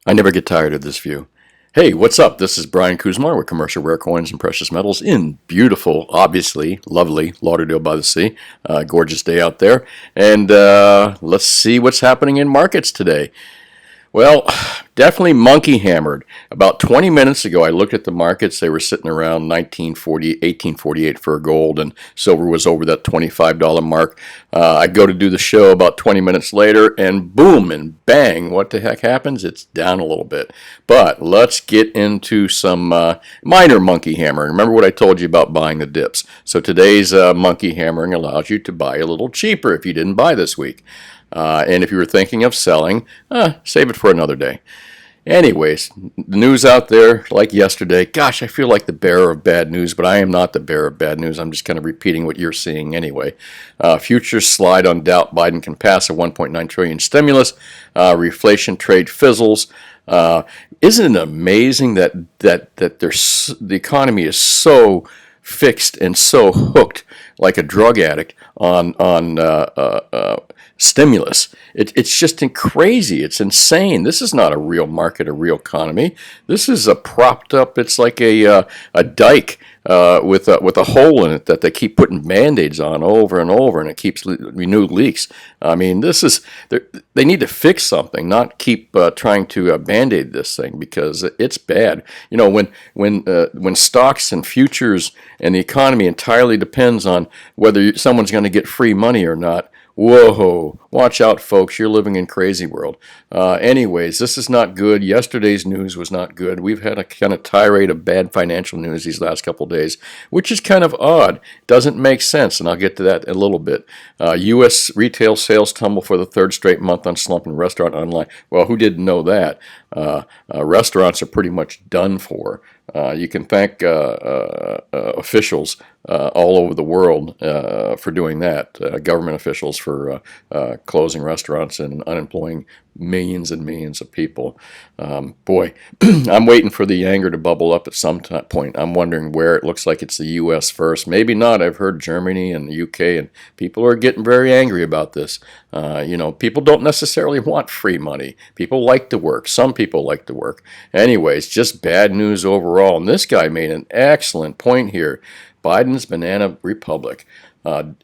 I never get tired of this view. Hey, what's up? This is Brian Kuzmar with Commercial Rare Coins and Precious Metals in beautiful, obviously lovely Lauderdale by the Sea. Gorgeous day out there. And let's see what's happening in markets today. Well, definitely monkey hammered. About 20 minutes ago, I looked at the markets. They were sitting around 1848 for gold, and silver was over that $25 mark. I go to do the show about 20 minutes later, and boom and bang, what the heck happens? It's down a little bit. But let's get into some minor monkey hammering. Remember what I told you about buying the dips. So today's monkey hammering allows you to buy a little cheaper if you didn't buy this week. And if you were thinking of selling, save it for another day. Anyways, the news out there, like yesterday, gosh, I feel like the bearer of bad news, but I am not the bearer of bad news. I'm just kind of repeating what you're seeing anyway. Futures slide on doubt Biden can pass a $1.9 trillion stimulus. Reflation trade fizzles. Isn't it amazing that the economy is so fixed and so hooked like a drug addict on stimulus? It's just crazy. It's insane. This is not a real market, a real economy. This is a propped up. It's like a dike with a hole in it that they keep putting band-aids on over and over, and it keeps renewed leaks. I mean, they need to fix something, not keep trying to band-aid this thing, because it's bad. You know, when stocks and futures and the economy entirely depends on whether someone's going to get free money or not. Whoa, watch out, folks. You're living in crazy world. Anyways, this is not good. Yesterday's news was not good. We've had a kind of tirade of bad financial news these last couple of days, which is kind of odd. Doesn't make sense, and I'll get to that in a little bit. U.S. retail sales tumble for the third straight month on slump in restaurant online. Well, who didn't know that? Restaurants are pretty much done for. You can thank officials all over the world for doing that, government officials for closing restaurants and unemploying millions and millions of people. Boy, I'm waiting for the anger to bubble up at some point. I'm wondering where. It looks like it's the U.S. first. Maybe not. I've heard Germany and the U.K., and people are getting very angry about this. People don't necessarily want free money. People like to work. Some people like to work. Anyways, just bad news overall. And this guy made an excellent point here. Biden's banana republic. And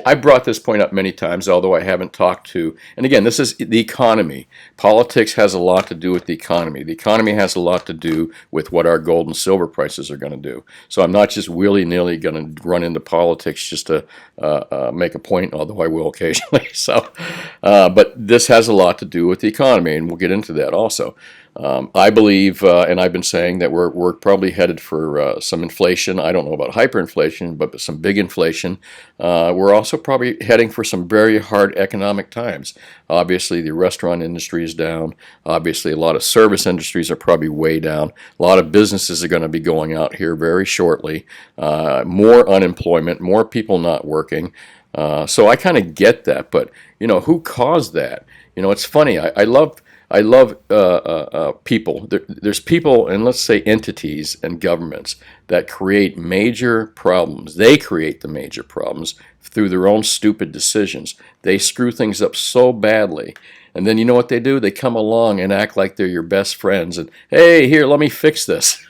I brought this point up many times, although I haven't talked to, and again, this is the economy. Politics has a lot to do with the economy. The economy has a lot to do with what our gold and silver prices are going to do. So I'm not just willy-nilly going to run into politics just to make a point, although I will occasionally. But this has a lot to do with the economy, and we'll get into that also. I believe, and I've been saying that we're probably headed for some inflation. I don't know about hyperinflation, but some big inflation. We're also probably heading for some very hard economic times. Obviously, the restaurant industry is down. Obviously, a lot of service industries are probably way down. A lot of businesses are going to be going out here very shortly. More unemployment, more people not working. So I kind of get that, but who caused that? It's funny. I love people. There's people, and let's say entities and governments that create major problems. They create the major problems through their own stupid decisions. They screw things up so badly. And then you know what they do? They come along and act like they're your best friends and, hey, here, let me fix this.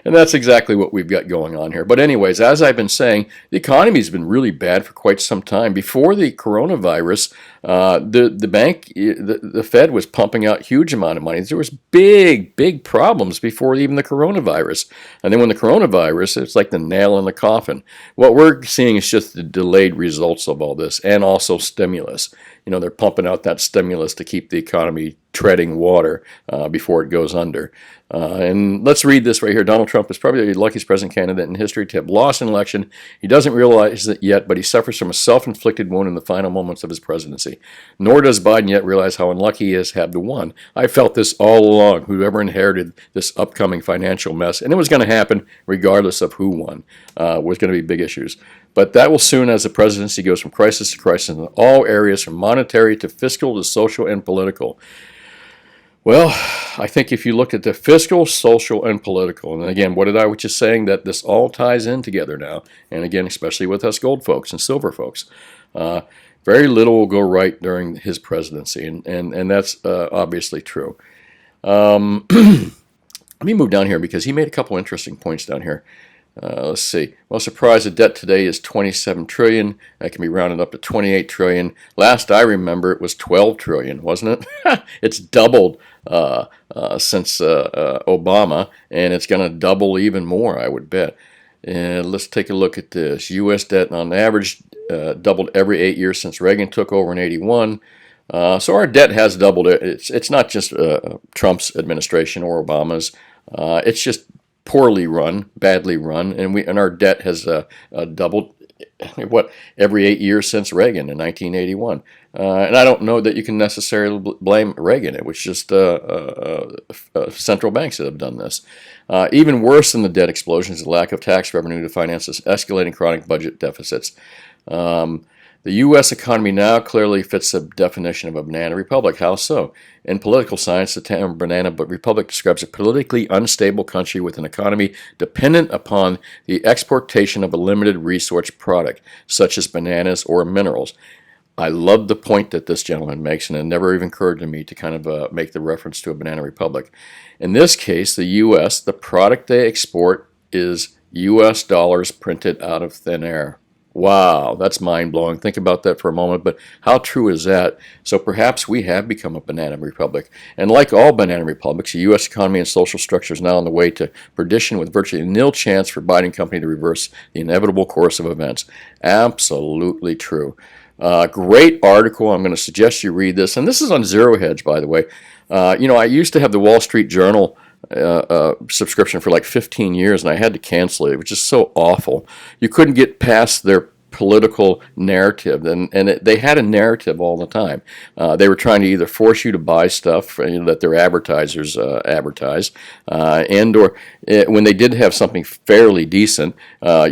And that's exactly what we've got going on here. But anyways, as I've been saying, the economy's been really bad for quite some time. Before the coronavirus, the Fed was pumping out huge amount of money. There was big problems before even the coronavirus. And then when the coronavirus, it's like the nail in the coffin. What we're seeing is just the delayed results of all this, and also stimulus. They're pumping out that stimulus to keep the economy treading water before it goes under. And let's read this right here. Donald Trump is probably the luckiest president candidate in history to have lost an election. He doesn't realize it yet, but he suffers from a self-inflicted wound in the final moments of his presidency. Nor does Biden yet realize how unlucky he is to have won. I felt this all along, whoever inherited this upcoming financial mess, and it was going to happen regardless of who won, was going to be big issues. But that will soon, as the presidency goes from crisis to crisis in all areas, from monetary to fiscal to social and political. Well, I think if you look at the fiscal, social, and political, and again, what I was just saying, that this all ties in together now, and again, especially with us gold folks and silver folks. Very little will go right during his presidency, and that's obviously true. Let me move down here because he made a couple interesting points down here. Let's see. Well, surprise, the debt today is 27 trillion. That can be rounded up to 28 trillion. Last I remember, it was 12 trillion, wasn't it? It's doubled since Obama, and it's going to double even more, I would bet. And let's take a look at this. U.S. debt on average doubled every 8 years since Reagan took over in '81. So our debt has doubled. It's not just Trump's administration or Obama's. It's just poorly run, badly run, and our debt has doubled. What, every 8 years since Reagan in 1981, and I don't know that you can necessarily blame Reagan. It was just central banks that have done this. Even worse than the debt explosion is the lack of tax revenue to finance this escalating chronic budget deficits. The U.S. economy now clearly fits the definition of a banana republic. How so? In political science, the term banana republic describes a politically unstable country with an economy dependent upon the exportation of a limited resource product, such as bananas or minerals. I love the point that this gentleman makes, and it never even occurred to me to kind of make the reference to a banana republic. In this case, the U.S., the product they export is U.S. dollars printed out of thin air. Wow, that's mind-blowing. Think about that for a moment, but how true is that? So perhaps we have become a banana republic. And like all banana republics, the U.S. economy and social structure is now on the way to perdition with virtually nil chance for Biden company to reverse the inevitable course of events. Absolutely true. Great article. I'm going to suggest you read this. And this is on Zero Hedge, by the way. I used to have the Wall Street Journal subscription for like 15 years, and I had to cancel it, which is so awful. You couldn't get past their political narrative, and they had a narrative all the time. They were trying to either force you to buy stuff that their advertisers advertise, and or when they did have something fairly decent, all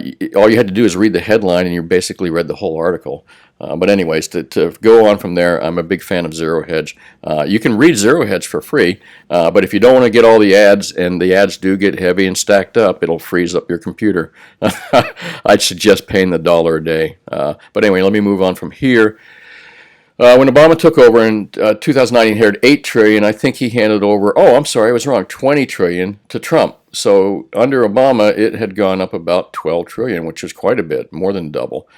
you had to do is read the headline, and you basically read the whole article. But anyways, to go on from there, I'm a big fan of Zero Hedge. You can read Zero Hedge for free, but if you don't want to get all the ads, and the ads do get heavy and stacked up, it'll freeze up your computer. I'd suggest paying the $1 a day. But anyway, let me move on from here. When Obama took over in 2009, he inherited $8 trillion. I think he handed over, I was wrong, $20 trillion to Trump. So under Obama, it had gone up about $12 trillion, which is quite a bit, more than double.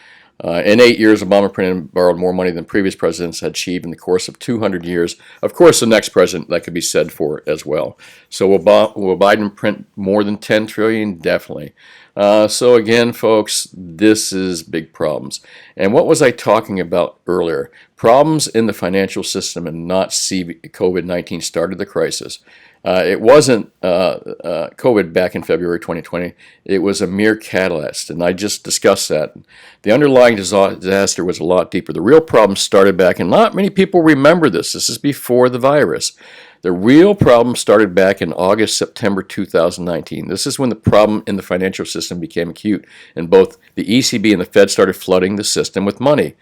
In 8 years, Obama printed and borrowed more money than previous presidents had achieved in the course of 200 years. Of course, the next president, that could be said for as well. So will Biden print more than $10 trillion? Definitely. So again, folks, this is big problems. And what was I talking about earlier? Problems in the financial system and not COVID-19 started the crisis. It wasn't COVID back in February 2020. It was a mere catalyst, and I just discussed that. The underlying disaster was a lot deeper. The real problem started back, and not many people remember this. This is before the virus. The real problem started back in August, September 2019. This is when the problem in the financial system became acute, and both the ECB and the Fed started flooding the system with money.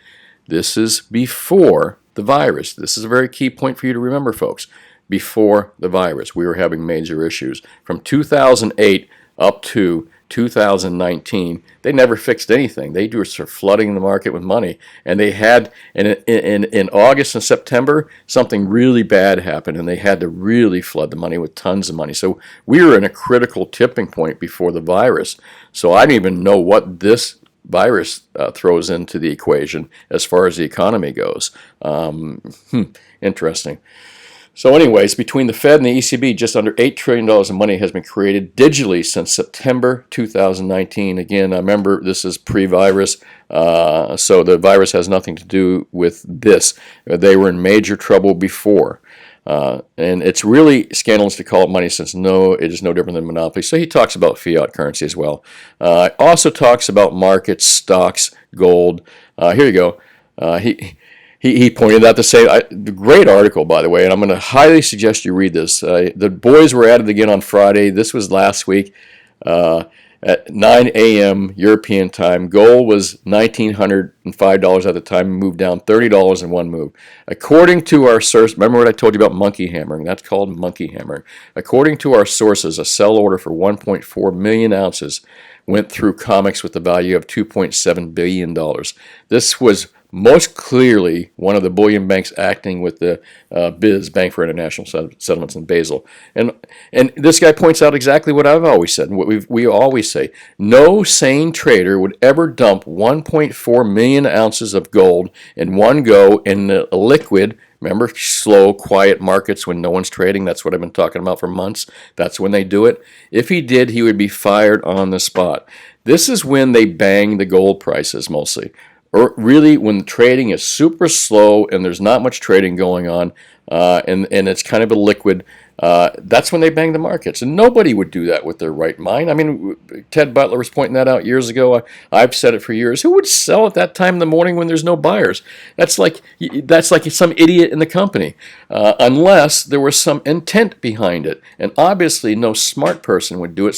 This is before the virus. This is a very key point for you to remember, folks. Before the virus, we were having major issues. From 2008 up to 2019, they never fixed anything. They were sort of flooding the market with money. And they had, in August and September, something really bad happened, and they had to really flood the money with tons of money. So we were in a critical tipping point before the virus. So I don't even know what this virus throws into the equation as far as the economy goes. Interesting. So anyways, between the Fed and the ECB, just under $8 trillion of money has been created digitally since September 2019. Again, I remember this is pre-virus, so the virus has nothing to do with this. They were in major trouble before. And it's really scandalous to call it money since it is no different than monopoly. So he talks about fiat currency as well. Also talks about markets, stocks, gold. Here you go. He pointed out the same, great article, by the way, and I'm going to highly suggest you read this. The boys were at it again on Friday. This was last week at 9 a.m. European time. Gold was $1,905 at the time, moved down $30 in one move. According to our source, remember what I told you about monkey hammering? That's called monkey hammering. According to our sources, a sell order for 1.4 million ounces went through COMEX with a value of $2.7 billion. This was most clearly one of the bullion banks acting with the BIS, Bank for International Settlements in Basel. And this guy points out exactly what I've always said and what we always say. No sane trader would ever dump 1.4 million ounces of gold in one go in a liquid. Remember, slow, quiet markets when no one's trading. That's what I've been talking about for months. That's when they do it. If he did, he would be fired on the spot. This is when they bang the gold prices mostly. Or really when the trading is super slow and there's not much trading going on, and it's kind of a liquid, that's when they bang the markets. And nobody would do that with their right mind. I mean, Ted Butler was pointing that out years ago. I've said it for years. Who would sell at that time in the morning when there's no buyers? That's like some idiot in the company, unless there was some intent behind it. And obviously, no smart person would do it.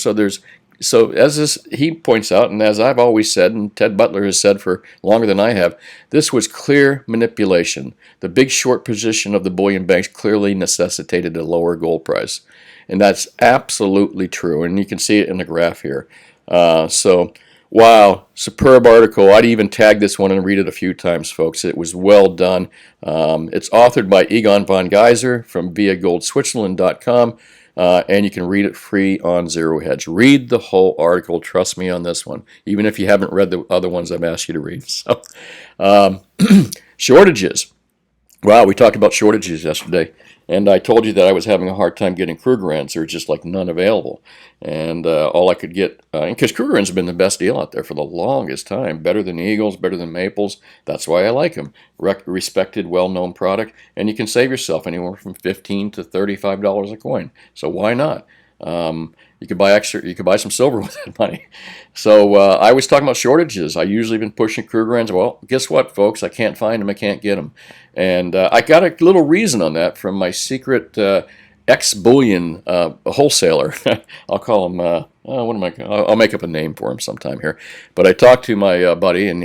So as he points out, and as I've always said, and Ted Butler has said for longer than I have, this was clear manipulation. The big short position of the bullion banks clearly necessitated a lower gold price. And that's absolutely true. And you can see it in the graph here. Wow, superb article. I'd even tag this one and read it a few times, folks. It was well done. It's authored by Egon von Geyser from viagoldswitzerland.com. And you can read it free on Zero Hedge. Read the whole article. Trust me on this one, even if you haven't read the other ones I've asked you to read. So, shortages. Wow, we talked about shortages yesterday, and I told you that I was having a hard time getting Krugerrands. There's just like none available, and all I could get, because Krugerrands have been the best deal out there for the longest time, better than Eagles, better than Maples. That's why I like them. Respected, well-known product, and you can save yourself anywhere from $15 to $35 a coin. So why not? You could buy extra. You could buy some silver with that money. So I was talking about shortages. I usually been pushing Krugerrands. Well, guess what, folks? I can't find them. I can't get them. And I got a little reason on that from my secret ex-bullion wholesaler. I'll call him. I'll make up a name for him sometime here. But I talked to my buddy, and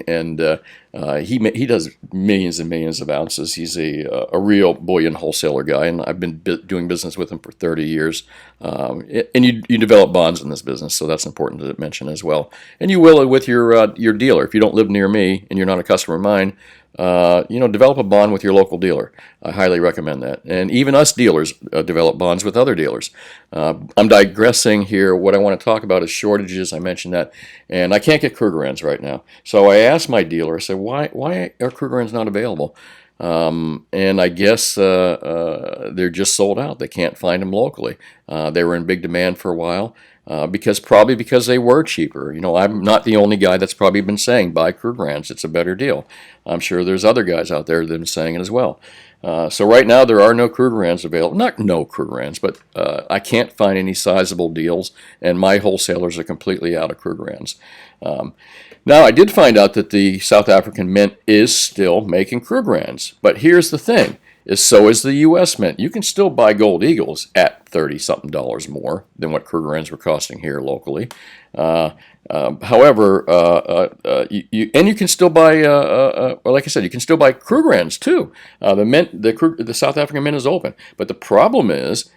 he does millions and millions of ounces. He's a real bullion wholesaler guy, and I've been doing business with him for 30 years. And you develop bonds in this business, so that's important to mention as well. And you will with your dealer. If you don't live near me and you're not a customer of mine, develop a bond with your local dealer. I highly recommend that. And even us dealers develop bonds with other dealers. I'm digressing here. What I want to talk about is shortages. I mentioned that. And I can't get Krugerrands right now. So I asked my dealer, I said, why are Krugerrands not available? And I guess they're just sold out. They can't find them locally. They were in big demand for a while. Because they were cheaper. I'm not the only guy that's probably been saying buy Krugerrands. It's a better deal. I'm sure there's other guys out there that have been saying it as well. So right now there are no Krugerrands available. Not no Krugerrands, but I can't find any sizable deals, and my wholesalers are completely out of Krugerrands. Now I did find out that the South African Mint is still making Krugerrands, but here's the thing. So is the U.S. Mint. You can still buy gold eagles at $30-something more than what Krugerrands were costing here locally. However, you can still buy, like I said, you can still buy Krugerrands too. The South African Mint is open, but the problem is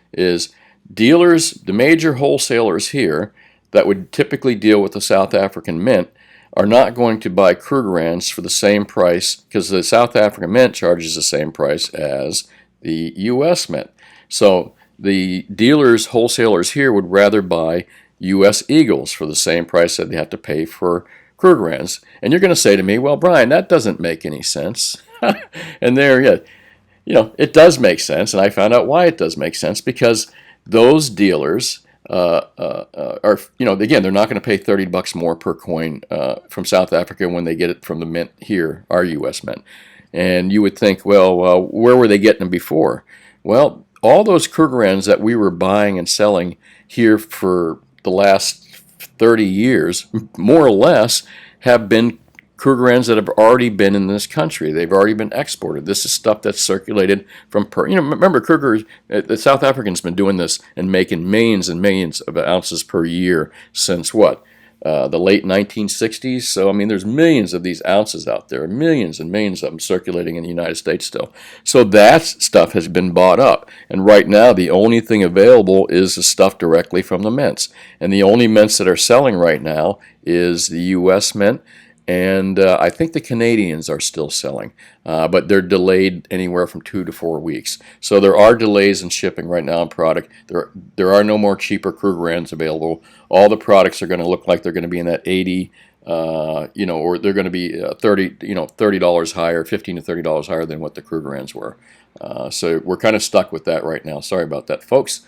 dealers, the major wholesalers here that would typically deal with the South African Mint, are not going to buy Krugerrands for the same price because the South African Mint charges the same price as the U.S. Mint. So the dealers, wholesalers here would rather buy U.S. Eagles for the same price that they have to pay for Krugerrands. And you're going to say to me, well, Brian, that doesn't make any sense. And it does make sense. And I found out why it does make sense, because those dealers are, again, they're not going to pay $30 more per coin from South Africa when they get it from the mint here, our U.S. Mint. And you would think, well, where were they getting them before? Well, all those Krugerrands that we were buying and selling here for the last 30 years, more or less, have been Krugerrands that have already been in this country. They've already been exported. This is stuff that's circulated from, remember Kruger, the South Africans been doing this and making millions and millions of ounces per year since what? The late 1960s. So, there's millions of these ounces out there, millions and millions of them circulating in the United States still. So that stuff has been bought up. And right now, the only thing available is the stuff directly from the mints. And the only mints that are selling right now is the U.S. Mint and I think the Canadians are still selling, but they're delayed anywhere from 2 to 4 weeks. So there are delays in shipping right now in product. There are no more cheaper Krugerrands available. All the products are going to look like they're going to be in that 80, or they're going to be $30 higher, $15 to $30 higher than what the Krugerrands were. So we're kind of stuck with that right now. Sorry about that, folks.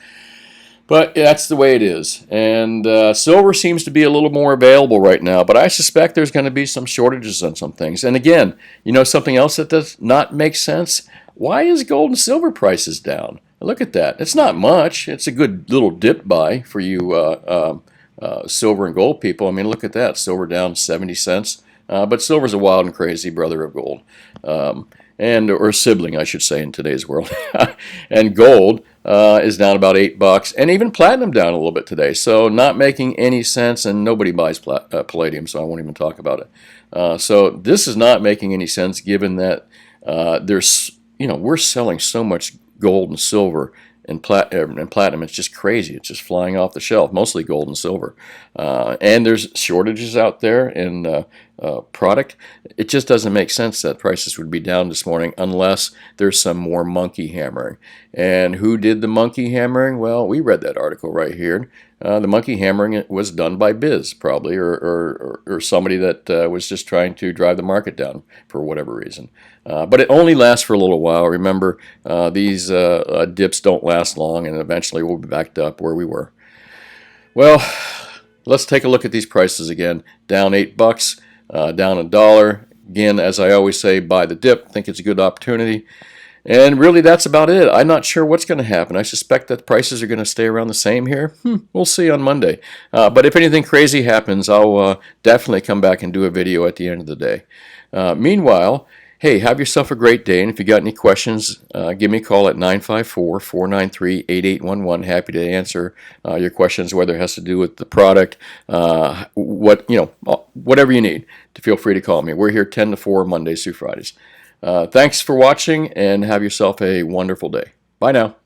But that's the way it is. And silver seems to be a little more available right now, but I suspect there's going to be some shortages on some things. And again, something else that does not make sense? Why is gold and silver prices down? Look at that. It's not much. It's a good little dip buy for you silver and gold people. I mean, look at that. Silver down 70 cents. But silver's a wild and crazy brother of gold. Or sibling, I should say, in today's world. And gold is down about $8, and even platinum down a little bit today. So not making any sense, and nobody buys palladium, so I won't even talk about it. So this is not making any sense, given that we're selling so much gold and silver and platinum. It's just crazy. It's just flying off the shelf, mostly gold and silver. And there's shortages out there in product. It just doesn't make sense that prices would be down this morning unless there's some more monkey hammering. And who did the monkey hammering? Well, we read that article right here. The monkey hammering was done by Biz, probably, or somebody that was just trying to drive the market down for whatever reason. But it only lasts for a little while. Remember, these dips don't last long, and eventually we'll be back up where we were. Well, let's take a look at these prices again. Down $8, down $1. Again, as I always say, buy the dip. Think it's a good opportunity. And really, that's about it. I'm not sure what's going to happen. I suspect that prices are going to stay around the same here. We'll see on Monday. But if anything crazy happens, I'll definitely come back and do a video at the end of the day. Meanwhile, hey, have yourself a great day. And if you got any questions, give me a call at 954-493-8811. Happy to answer your questions, whether it has to do with the product, whatever you need. Feel free to call me. We're here 10 to 4 Mondays through Fridays. Thanks for watching, and have yourself a wonderful day. Bye now.